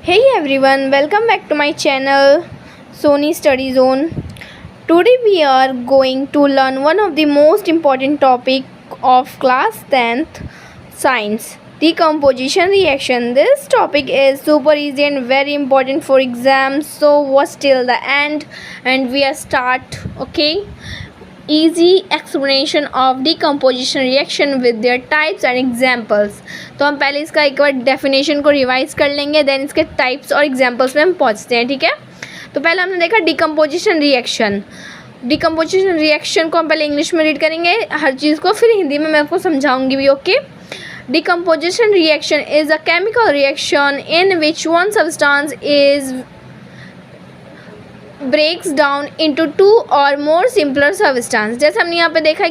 Hey everyone, welcome back to my channel Sony Study Zone. Today we are going to learn one of the most important topic of class 10th science, decomposition reaction. This topic is super easy and very important for exams, so watch till the end and we are start. Okay, easy explanation of decomposition reaction with their types and examples. तो हम पहले इसका एक बार definition को revise कर लेंगे, then इसके types और एग्जांपल्स में हम पहुंचते हैं. ठीक है, तो पहले हमने देखा डिकम्पोजिशन रिएक्शन. डिकम्पोजिशन रिएक्शन को हम पहले इंग्लिश में रीड करेंगे हर चीज़ को, फिर हिंदी में मैं आपको समझाऊंगी भी. Okay, decomposition reaction is a chemical reaction in which one substance is breaks down into two or more simpler substance. जैसे हमने यहाँ पे देखा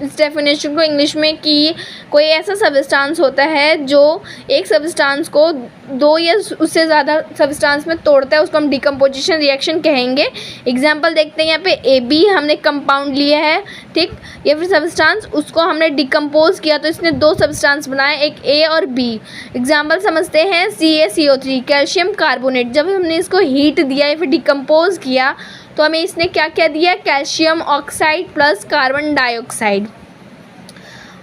इस डेफिनेशन को इंग्लिश में कि कोई ऐसा सबस्टांस होता है जो एक सबस्टांस को दो या उससे ज़्यादा सबस्टांस में तोड़ता है, उसको हम डिकम्पोजिशन रिएक्शन कहेंगे. एग्जांपल देखते हैं यहाँ पे ए बी हमने कंपाउंड लिया है, ठीक, या फिर सबस्टांस, उसको हमने डिकम्पोज किया तो इसने दो सबस्टांस बनाए, एक ए और बी. एग्जांपल समझते हैं CaCO3 कैल्शियम कार्बोनेट. जब हमने इसको हीट दिया या फिर डिकम्पोज किया तो हमें इसने क्या क्या दिया, calcium oxide plus carbon dioxide.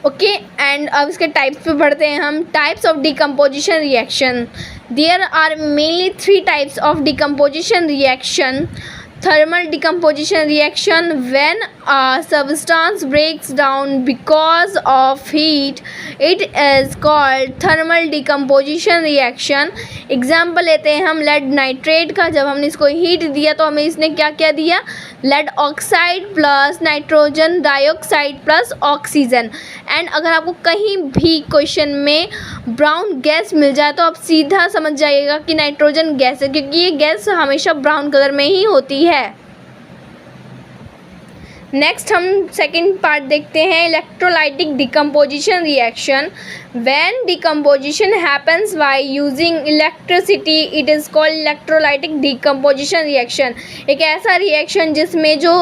Okay, and अब इसके टाइप्स पे बढ़ते हैं हम. Types of decomposition reaction. There are mainly 3 types of decomposition reaction. Thermal decomposition reaction, when a substance breaks down because of heat, it is called thermal decomposition reaction. Example लेते हैं हम lead nitrate का. जब हमने इसको heat दिया तो हमें इसने क्या क्या दिया, lead oxide plus nitrogen dioxide plus oxygen. And अगर आपको कहीं भी क्वेश्चन में ब्राउन गैस मिल जाए तो आप सीधा समझ जाइएगा कि नाइट्रोजन गैस है, क्योंकि ये गैस हमेशा ब्राउन कलर में ही होती है. नेक्स्ट हम सेकेंड पार्ट देखते हैं, electrolytic decomposition reaction. When decomposition happens by using electricity it is called electrolytic decomposition reaction. एक ऐसा रिएक्शन जिसमें जो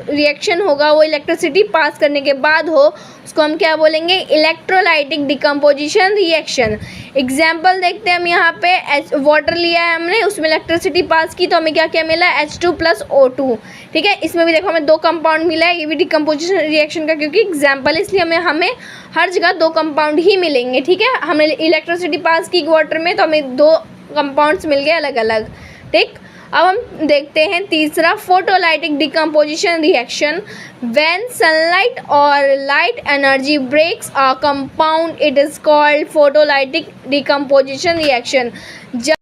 रिएक्शन होगा वो इलेक्ट्रिसिटी पास करने के बाद हो, उसको हम क्या बोलेंगे, इलेक्ट्रोलाइटिक डिकम्पोजिशन रिएक्शन. एग्जाम्पल देखते हैं हम यहाँ पे वाटर लिया है हमने, उसमें इलेक्ट्रिसिटी पास की तो हमें क्या क्या मिला, H2 + O2. ठीक है, इसमें भी देखो हमें 2 कंपाउंड मिला है, ये भी डिकम्पोजिशन रिएक्शन का क्योंकि एग्जाम्पल, इसलिए हमें हर जगह 2 कंपाउंड ही मिलेंगे. ठीक है, हमने इलेक्ट्रिसिटी पास की वाटर में तो हमें 2 कंपाउंड्स मिल गए अलग अलग. ठीक, अब हम देखते हैं तीसरा, photolytic decomposition reaction. When sunlight और light energy breaks a compound it is called photolytic decomposition reaction.